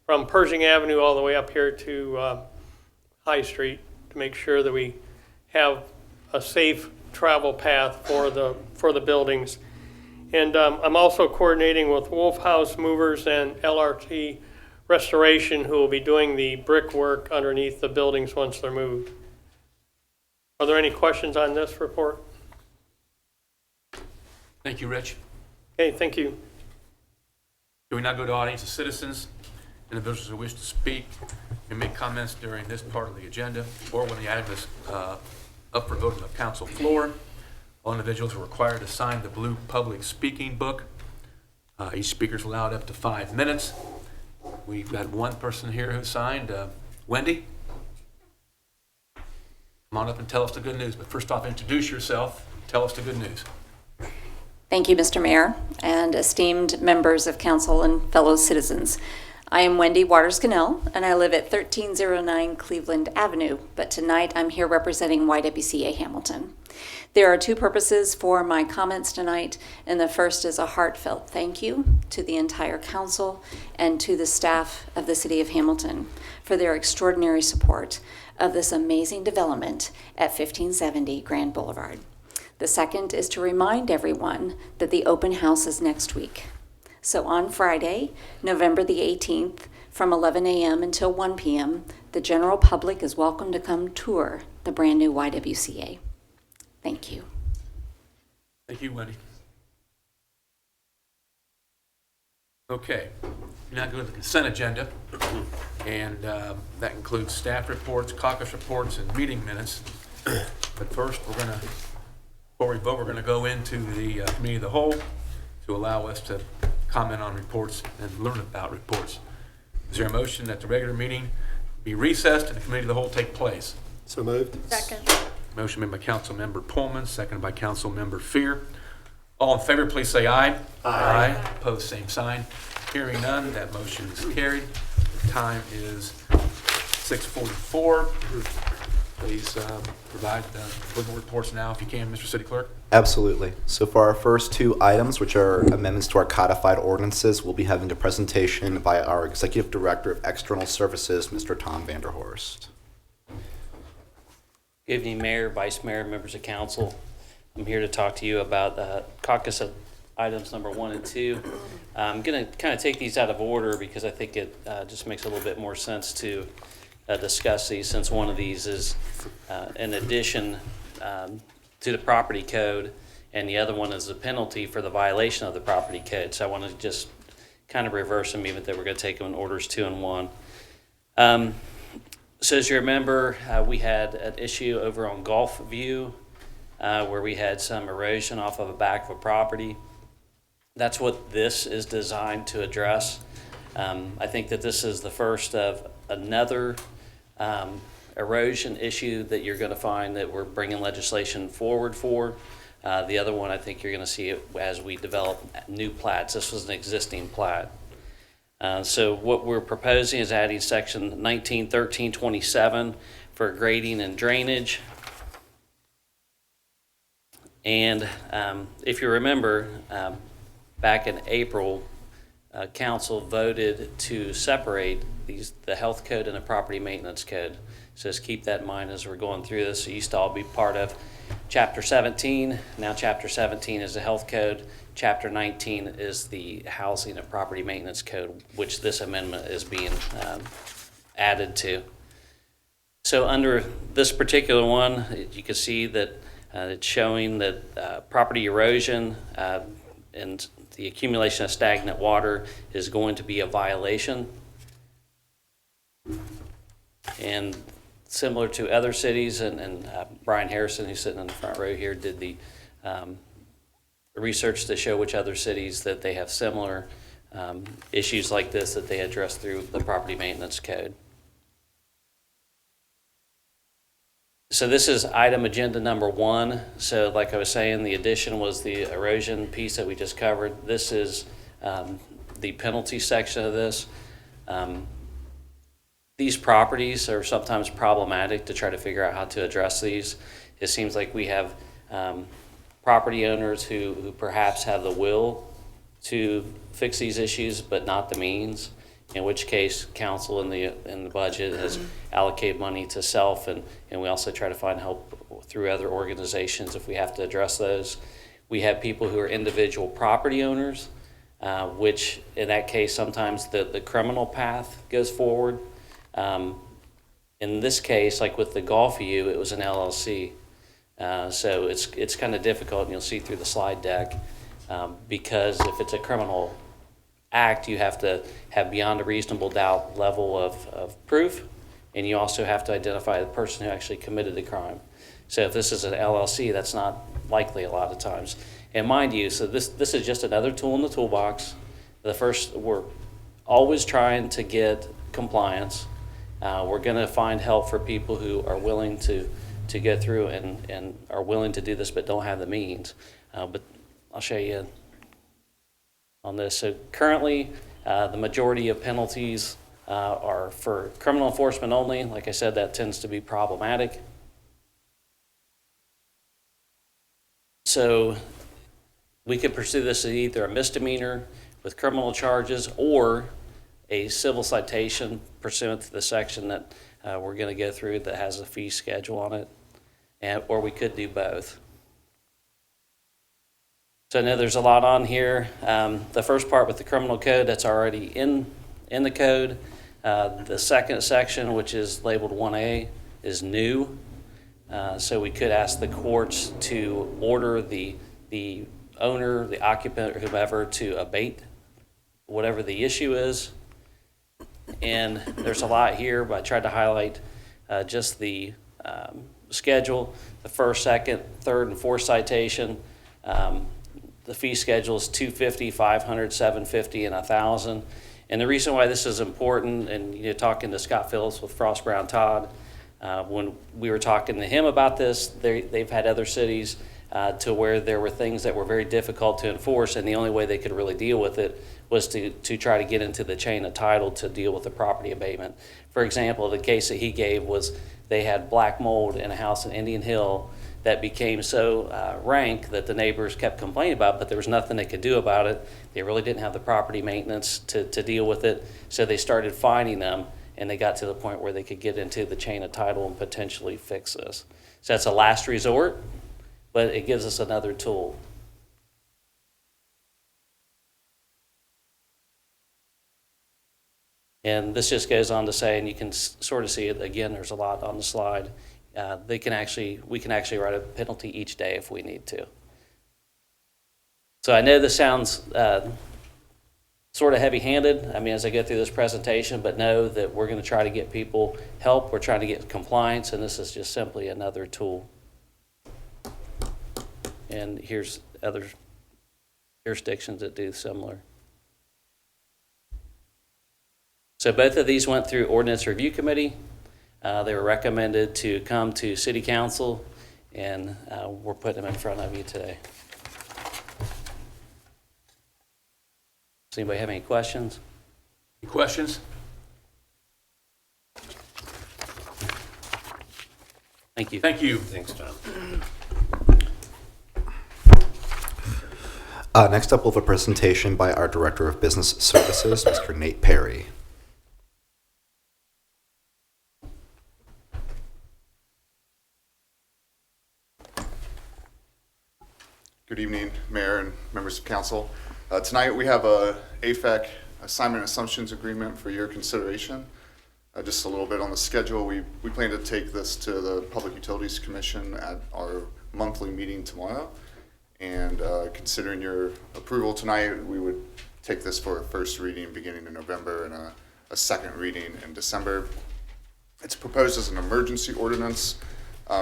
from Pershing Avenue all the way up here to High Street to make sure that we have a safe travel path for the buildings. And I'm also coordinating with Wolf House Movers and LRT Restoration, who will be doing the brickwork underneath the buildings once they're moved. Are there any questions on this report? Thank you, Rich. Okay, thank you. Do we now go to audience of citizens? Individuals who wish to speak and make comments during this part of the agenda or when the item is up for vote on the council floor. All individuals are required to sign the blue public speaking book. Each speaker is allowed up to 5 minutes. We've got one person here who signed. Wendy? Come on up and tell us the good news. But first off, introduce yourself. Tell us the good news. Thank you, Mr. Mayor, and esteemed members of council and fellow citizens. I am Wendy Waters Cannell, and I live at 1309 Cleveland Avenue, but tonight I'm here representing YWCA Hamilton. There are two purposes for my comments tonight, and the first is a heartfelt thank you to the entire council and to the staff of the City of Hamilton for their extraordinary support of this amazing development at 1570 Grand Boulevard. The second is to remind everyone that the open house is next week. So on Friday, November the 18th, from 11 a.m. until 1 p.m., the general public is welcome to come tour the brand new YWCA. Thank you. Thank you, Wendy. Okay, now go to the consent agenda, and that includes staff reports, caucus reports, and meeting minutes. But first, before we vote, we're going to go into the committee of the whole to allow us to comment on reports and learn about reports. Is there a motion that the regular meeting be recessed and the committee of the whole take place? So moved. Second. Motion made by Council Member Pullman, seconded by Council Member Fear. All in favor, please say aye. Aye. Opposed, same sign. Hearing none, that motion is carried. The time is 6:44. Please provide the legal reports now if you can, Mr. City Clerk. Absolutely. So for our first two items, which are amendments to our codified ordinances, we'll be having a presentation by our Executive Director of External Services, Mr. Tom Vanderhorst. Good evening, Mayor, Vice Mayor, members of council. I'm here to talk to you about caucus of items number 1 and 2. I'm going to kind of take these out of order because I think it just makes a little bit more sense to discuss these, since one of these is an addition to the property code, and the other one is a penalty for the violation of the property code. So I want to just kind of reverse them, even though we're going to take them in orders 2 and 1. So as you remember, we had an issue over on Gulf View where we had some erosion off of the back of a property. That's what this is designed to address. I think that this is the first of another erosion issue that you're going to find that we're bringing legislation forward for. The other one, I think you're going to see it as we develop new plats. This was an existing plat. So what we're proposing is adding section 191327 for grading and drainage. And if you remember, back in April, council voted to separate the health code and the property maintenance code. So just keep that in mind as we're going through this. It used to all be part of Chapter 17. Now Chapter 17 is the health code. Chapter 19 is the housing and property maintenance code, which this amendment is being added to. So under this particular one, you can see that it's showing that property erosion and the accumulation of stagnant water is going to be a violation. And similar to other cities, and Brian Harrison, who's sitting in the front row here, did the research to show which other cities that they have similar issues like this that they address through the property maintenance code. So this is item agenda number 1. So like I was saying, the addition was the erosion piece that we just covered. This is the penalty section of this. These properties are sometimes problematic to try to figure out how to address these. It seems like we have property owners who perhaps have the will to fix these issues, but not the means, in which case council in the budget has allocated money to self, and we also try to find help through other organizations if we have to address those. We have people who are individual property owners, which in that case sometimes the criminal path goes forward. In this case, like with the Golfview, it was an LLC. So it's kind of difficult, and you'll see through the slide deck, because if it's a criminal act, you have to have beyond a reasonable doubt level of proof, and you also have to identify the person who actually committed the crime. So if this is an LLC, that's not likely a lot of times. And mind you, so this is just another tool in the toolbox. We're always trying to get compliance. We're going to find help for people who are willing to go through and are willing to do this but don't have the means. But I'll show you on this. So currently, the majority of penalties are for criminal enforcement only. Like I said, that tends to be problematic. So we could pursue this as either a misdemeanor with criminal charges or a civil citation pursuant to the section that we're going to go through that has a fee schedule on it, or we could do both. So I know there's a lot on here. The first part with the criminal code, that's already in the code. The second section, which is labeled 1A, is new. So we could ask the courts to order the owner, the occupant, or whomever to abate whatever the issue is. And there's a lot here, but I tried to highlight just the schedule, the first, second, third, and fourth citation. The fee schedule is $250, $500, $750, and $1,000. And the reason why this is important, and you're talking to Scott Phillips with Frost Brown Todd, when we were talking to him about this, they've had other cities to where there were things that were very difficult to enforce, and the only way they could really deal with it was to try to get into the chain of title to deal with the property abatement. For example, the case that he gave was they had black mold in a house in Indian Hill that became so rank that the neighbors kept complaining about it, but there was nothing they could do about it. They really didn't have the property maintenance to deal with it, so they started fining them, and they got to the point where they could get into the chain of title and potentially fix this. So that's a last resort, but it gives us another tool. And this just goes on to say, and you can sort of see it again, there's a lot on the slide. We can actually write a penalty each day if we need to. So I know this sounds sort of heavy-handed, I mean, as I go through this presentation, but know that we're going to try to get people help. We're trying to get compliance, and this is just simply another tool. And here's other jurisdictions that do similar. So both of these went through Ordinance Review Committee. They were recommended to come to City Council, and we're putting them in front of you today. Does anybody have any questions? Any questions? Thank you. Thank you. Thanks, Tom. Next up, we'll have a presentation by our Director of Business Services, Mr. Nate Perry. Good evening, Mayor and members of Council. Tonight we have a AFAC assignment assumptions agreement for your consideration. Just a little bit on the schedule. We plan to take this to the Public Utilities Commission at our monthly meeting tomorrow. And considering your approval tonight, we would take this for a first reading beginning in November and a second reading in December. It's proposed as an emergency ordinance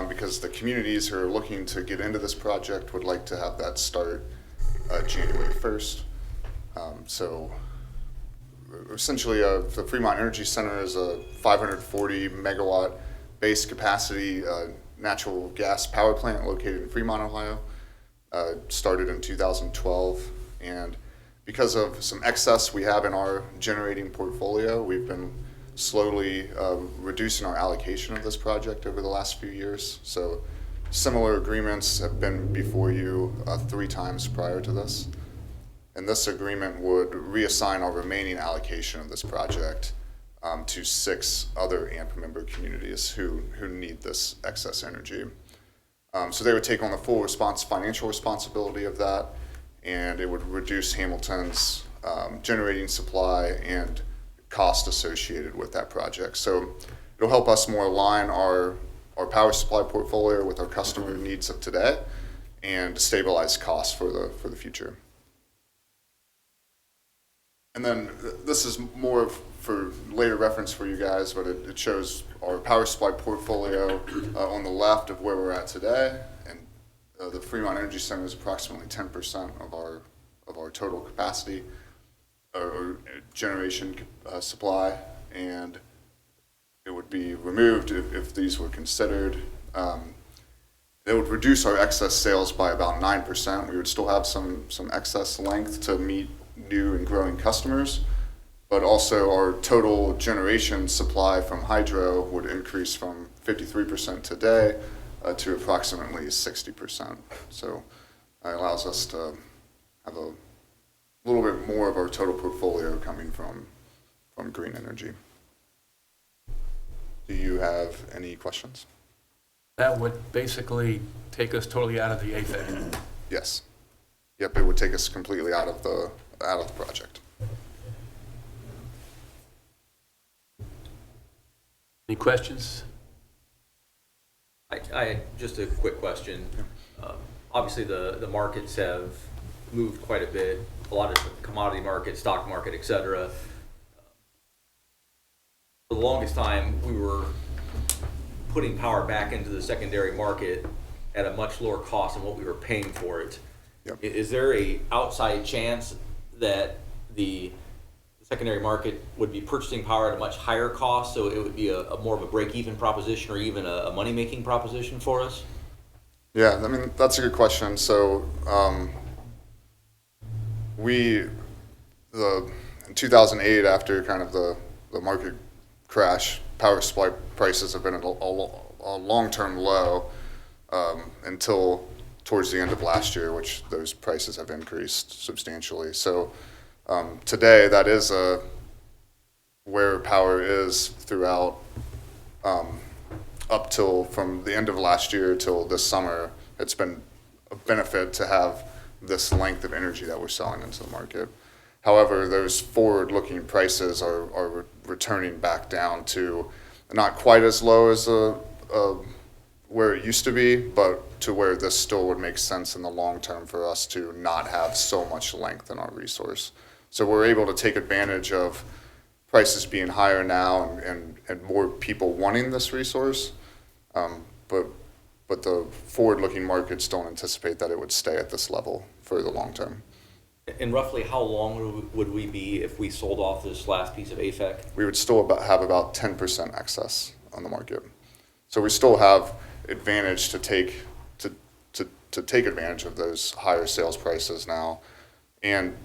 because the communities who are looking to get into this project would like to have that start January 1st. So essentially the Fremont Energy Center is a 540 megawatt base capacity natural gas power plant located in Fremont, Ohio. Started in 2012, and because of some excess we have in our generating portfolio, we've been slowly reducing our allocation of this project over the last few years. So similar agreements have been before you 3 times prior to this. And this agreement would reassign our remaining allocation of this project to 6 other AMP member communities who need this excess energy. So they would take on the full financial responsibility of that, and it would reduce Hamilton's generating supply and cost associated with that project. So it'll help us more align our power supply portfolio with our customer needs of today and stabilize costs for the future. And then this is more for later reference for you guys, but it shows our power supply portfolio on the left of where we're at today, and the Fremont Energy Center is approximately 10% of our total capacity or generation supply, and it would be removed if these were considered. It would reduce our excess sales by about 9%. We would still have some excess length to meet new and growing customers, but also our total generation supply from hydro would increase from 53% today to approximately 60%. So it allows us to have a little bit more of our total portfolio coming from green energy. Do you have any questions? That would basically take us totally out of the AFEC. Yes. Yep, it would take us completely out of the project. Any questions? I just a quick question. Obviously, the markets have moved quite a bit. A lot of commodity market, stock market, et cetera. For the longest time, we were putting power back into the secondary market at a much lower cost than what we were paying for it. Yep. Is there a outside chance that the secondary market would be purchasing power at a much higher cost, so it would be a more of a break-even proposition or even a money-making proposition for us? Yeah, I mean, that's a good question. So in 2008, after kind of the market crash, power supply prices have been at a long-term low until towards the end of last year, which those prices have increased substantially. So today, that is where power is throughout up till from the end of last year till this summer. It's been a benefit to have this length of energy that we're selling into the market. However, those forward-looking prices are returning back down to not quite as low as where it used to be, but to where this still would make sense in the long term for us to not have so much length in our resource. So we're able to take advantage of prices being higher now and more people wanting this resource, but the forward-looking markets don't anticipate that it would stay at this level for the long term. And roughly how long would we be if we sold off this last piece of AFEC? We would still have about 10% excess on the market. So we still have advantage to take advantage of those higher sales prices now and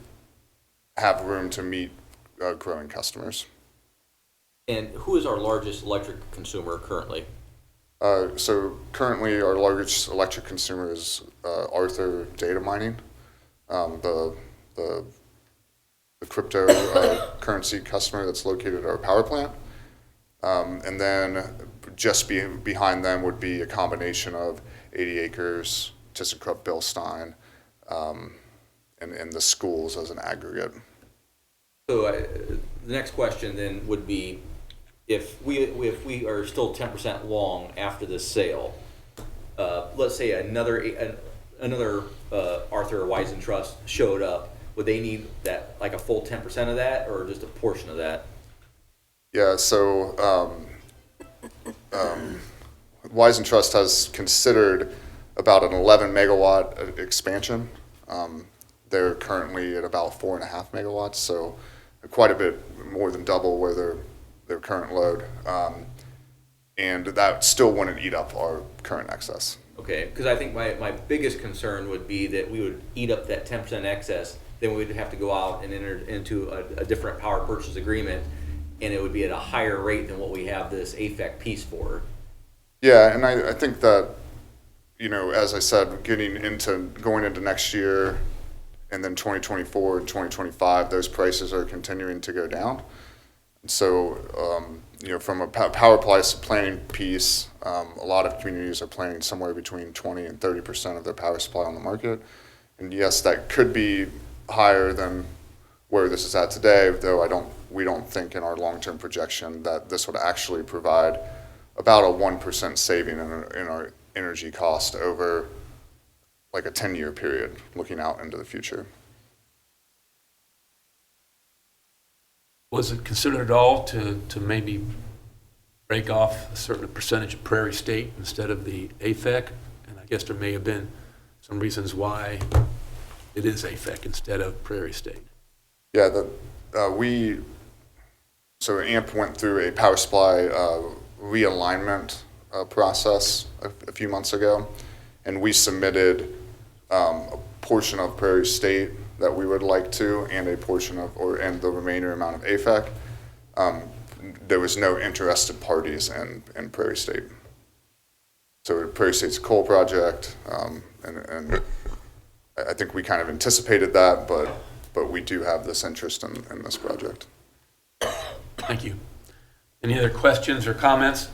have room to meet growing customers. And who is our largest electric consumer currently? So currently our largest electric consumer is Arthur Data Mining, the cryptocurrency customer that's located at our power plant. And then just behind them would be a combination of 80 Acres, ThyssenKrupp Bilstein, and the schools as an aggregate. So the next question then would be, if we are still 10% long after this sale, let's say another Arthur Weisentrust showed up, would they need that, like a full 10% of that, or just a portion of that? Yeah, so Weisentrust has considered about an 11 megawatt expansion. They're currently at about 4.5 megawatts, so quite a bit more than double where their current load. And that still wouldn't eat up our current excess. Okay, because I think my biggest concern would be that we would eat up that 10% excess, then we would have to go out and enter into a different power purchase agreement, and it would be at a higher rate than what we have this AFEC piece for. Yeah, and I think that you know, as I said, going into next year and then 2024 and 2025, those prices are continuing to go down. And so, you know, from a power price planning piece, a lot of communities are planning somewhere between 20 and 30% of their power supply on the market. And yes, that could be higher than where this is at today, though we don't think in our long-term projection that this would actually provide about a 1% saving in our energy cost over like a 10-year period, looking out into the future. Was it considered at all to maybe break off a certain percentage of Prairie State instead of the AFEC? And I guess there may have been some reasons why it is AFEC instead of Prairie State. Yeah, so AMP went through a power supply realignment process a few months ago, and we submitted a portion of Prairie State that we would like to, and a portion of, and the remainder amount of AFEC. There was no interested parties in Prairie State. So Prairie State's a coal project, and I think we kind of anticipated that, but we do have this interest in this project. Thank you. Any other questions or comments?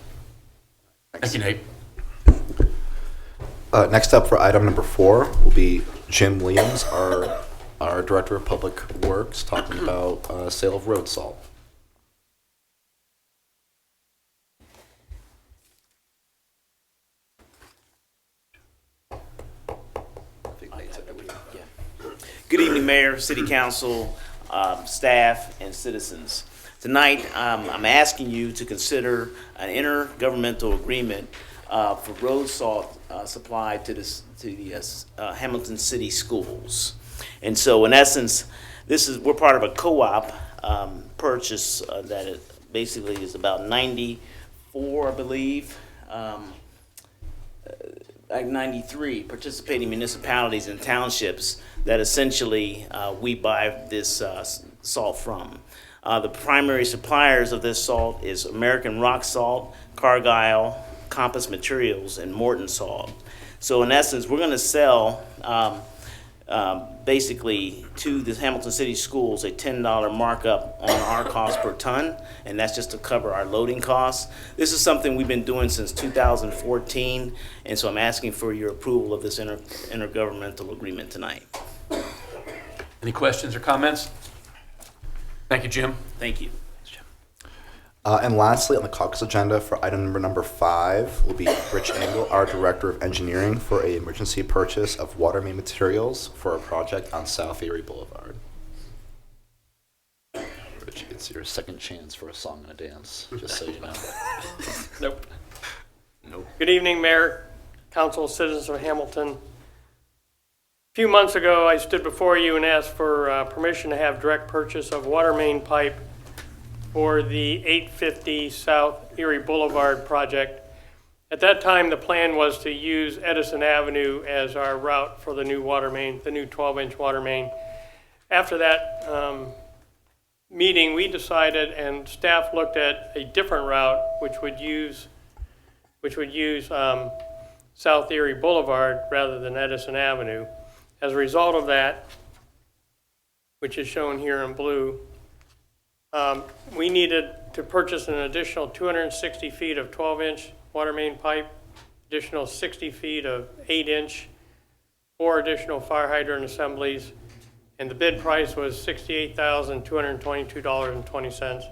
Thank you, Nate. Next up for item number 4 will be Jim Williams, our Director of Public Works, talking about sale of road salt. Good evening, Mayor, City Council, staff, and citizens. Tonight, I'm asking you to consider an intergovernmental agreement for road salt supply to the Hamilton City Schools. And so, in essence, we're part of a co-op purchase that it basically is about 94, I believe. Like 93 participating municipalities and townships that essentially we buy this salt from. The primary suppliers of this salt is American Rock Salt, Cargyle, Compass Materials, and Morton Salt. So in essence, we're going to sell basically to the Hamilton City Schools a $10 markup on our cost per ton, and that's just to cover our loading costs. This is something we've been doing since 2014, and so I'm asking for your approval of this intergovernmental agreement tonight. Any questions or comments? Thank you, Jim. Thank you. And lastly, on the caucus agenda for item number 5 will be Rich Engel, our Director of Engineering, for an emergency purchase of water main materials for a project on South Erie Boulevard. Rich, it's your second chance for a song and a dance, just so you know. Nope. Nope. Good evening, Mayor, Council, citizens of Hamilton. A few months ago, I stood before you and asked for permission to have direct purchase of water main pipe for the 850 South Erie Boulevard project. At that time, the plan was to use Edison Avenue as our route for the new water main, the new 12-inch water main. After that meeting, we decided, and staff looked at a different route, which would use South Erie Boulevard rather than Edison Avenue. As a result of that, which is shown here in blue, we needed to purchase an additional 260 feet of 12-inch water main pipe, additional 60 feet of 8-inch, 4 additional fire hydrant assemblies, and the bid price was $68,222.20.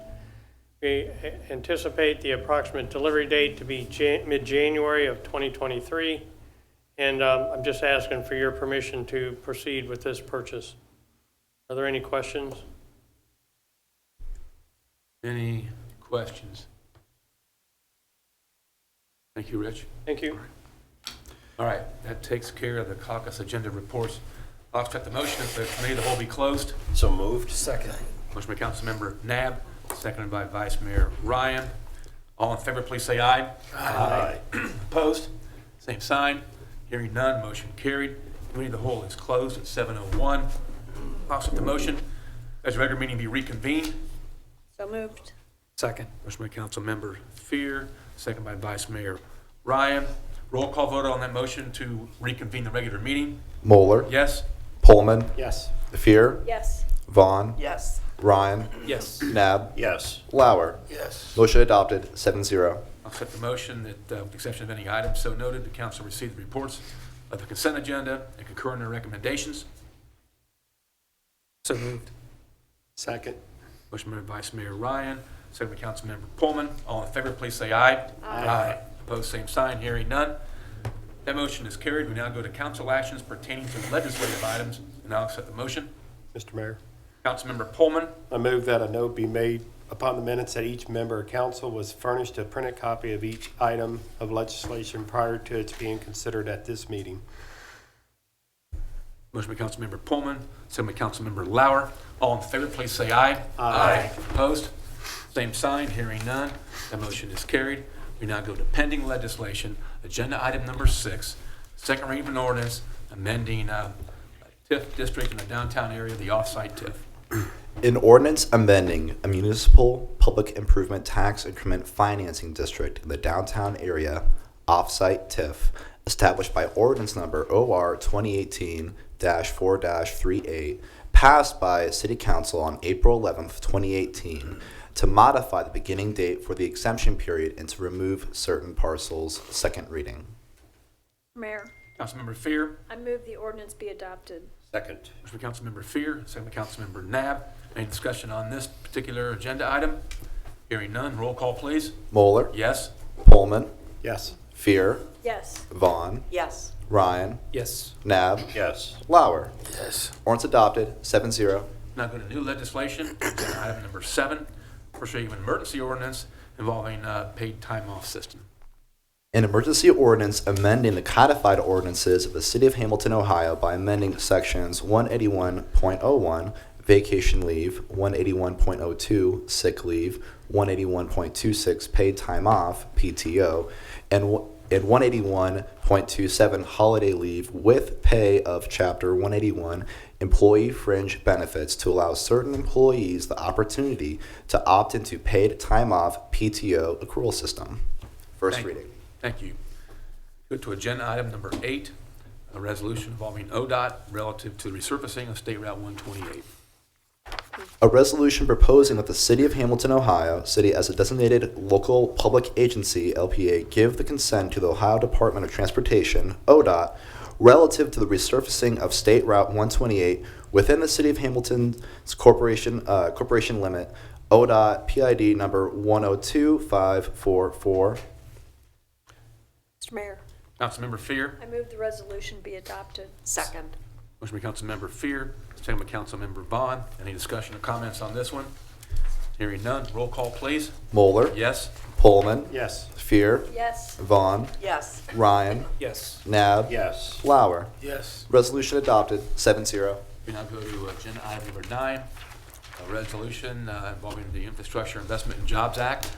We anticipate the approximate delivery date to be mid-January of 2023, and I'm just asking for your permission to proceed with this purchase. Are there any questions? Any questions? Thank you, Rich. Thank you. All right, that takes care of the caucus agenda reports. I'll accept the motion that the committee of the whole be closed. So moved. Second. Motion by Councilmember Nab, seconded by Vice Mayor Ryan. All in favor, please say aye. Aye. Opposed? Same sign. Hearing none, motion carried. Committee of the whole is closed at 7:01. I'll accept the motion. As regular meeting be reconvened. So moved. Second. Motion by Councilmember Fear, second by Vice Mayor Ryan. Roll call vote on that motion to reconvene the regular meeting. Moeller. Yes? Pullman. Yes. Fear. Yes. Vaughn. Yes. Ryan. Yes. Nab. Yes. Lauer. Yes. Motion adopted, 7-0. I'll accept the motion that, with the exception of any items so noted, the council receive the reports of the consent agenda and concur in their recommendations. So moved. Second. Motion by Vice Mayor Ryan, second by Councilmember Pullman. All in favor, please say aye. Aye. Opposed, same sign. Hearing none. That motion is carried. We now go to council actions pertaining to legislative items, and I'll accept the motion. Mr. Mayor, Councilmember Pullman. I move that a note be made upon the minutes that each member of council was furnished a printed copy of each item of legislation prior to its being considered at this meeting. Motion by Councilmember Pullman, second by Councilmember Lauer. All in favor, please say aye. Aye. Opposed? Same sign. Hearing none. That motion is carried. We now go to pending legislation. Agenda item number 6, second reading of an ordinance amending TIF district in the downtown area, the off-site TIF. An ordinance amending a municipal public improvement tax increment financing district in the downtown area, off-site TIF, established by ordinance number OR 2018-4-38, passed by City Council on April 11th, 2018, to modify the beginning date for the exemption period and to remove certain parcels. Second reading. Mayor, Councilmember Fear. I move the ordinance be adopted. Second. Motion by Councilmember Fear, second by Councilmember Nab. Any discussion on this particular agenda item? Hearing none. Roll call, please. Moeller. Yes? Pullman. Yes. Fear. Yes. Vaughn. Yes. Ryan. Yes. Nab. Yes. Lauer. Yes. Ordinance adopted, 7-0. Now go to new legislation. Agenda item number 7, first reading of an emergency ordinance involving paid time off system. An emergency ordinance amending the codified ordinances of the City of Hamilton, Ohio by amending sections 181.01, vacation leave, 181.02, sick leave, 181.26, paid time off, PTO, and 181.27, holiday leave with pay of Chapter 181, employee fringe benefits, to allow certain employees the opportunity to opt into paid time off PTO accrual system. First reading. Thank you. Go to agenda item number 8, a resolution involving ODOT relative to the resurfacing of State Route 128. A resolution proposing that the City of Hamilton, Ohio, City as a designated local public agency, LPA, give the consent to the Ohio Department of Transportation, ODOT, relative to the resurfacing of State Route 128 within the City of Hamilton's corporation limit, ODOT PID number 102544. Mr. Mayor, Councilmember Fear. I move the resolution be adopted. Second. Motion by Councilmember Fear, second by Councilmember Vaughn. Any discussion or comments on this one? Hearing none. Roll call, please. Moeller. Yes? Pullman. Yes. Fear. Yes. Vaughn. Yes. Ryan. Yes. Nab. Yes. Lauer. Yes. Resolution adopted, 7-0. We now go to agenda item number 9, a resolution involving the Infrastructure Investment and Jobs Act.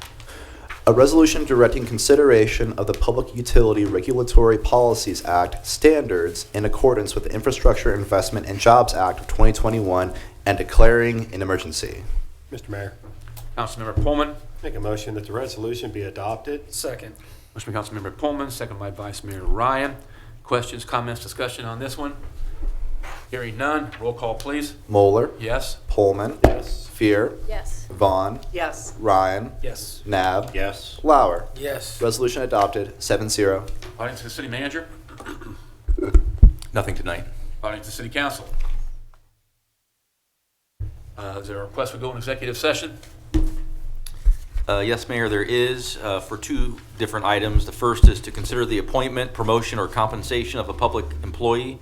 A resolution directing consideration of the Public Utility Regulatory Policies Act standards in accordance with the Infrastructure Investment and Jobs Act of 2021 and declaring an emergency. Mr. Mayor, Councilmember Pullman. make a motion that the resolution be adopted. Second. Motion by Councilmember Pullman, second by Vice Mayor Ryan. Questions, comments, discussion on this one? Hearing none. Roll call, please. Moeller. Yes? Pullman. Yes. Fear. Yes. Vaughn. Yes. Ryan. Yes. Nab. Yes. Lauer. Yes. Resolution adopted, 7-0. Audience to the City Manager. Nothing tonight. Audience to City Council. Is there a request to go in executive session? Yes, Mayor, there is for 2 different items. The first is to consider the appointment, promotion, or compensation of a public employee.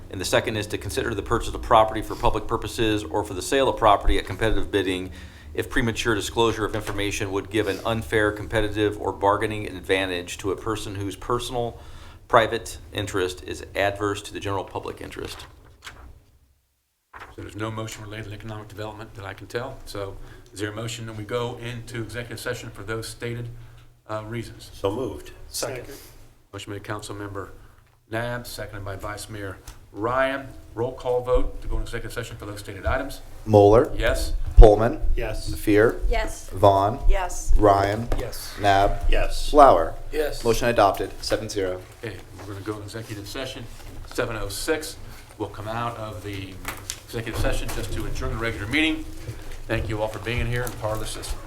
And the second is to consider the purchase of property for public purposes or for the sale of property at competitive bidding if premature disclosure of information would give an unfair competitive or bargaining advantage to a person whose personal private interest is adverse to the general public interest. So there's no motion related to economic development that I can tell. So is there a motion that we go into executive session for those stated reasons? So moved. Second. Motion by Councilmember Nab, seconded by Vice Mayor Ryan. Roll call vote to go into executive session for those stated items. Moeller. Yes? Pullman. Yes. Fear. Yes. Vaughn. Yes. Ryan. Yes. Nab. Yes. Flower. Yes. Motion adopted, 7-0. Okay, we're going to go into executive session, 7:06. We'll come out of the executive session just to adjourn the regular meeting. Thank you all for being here and part of the system.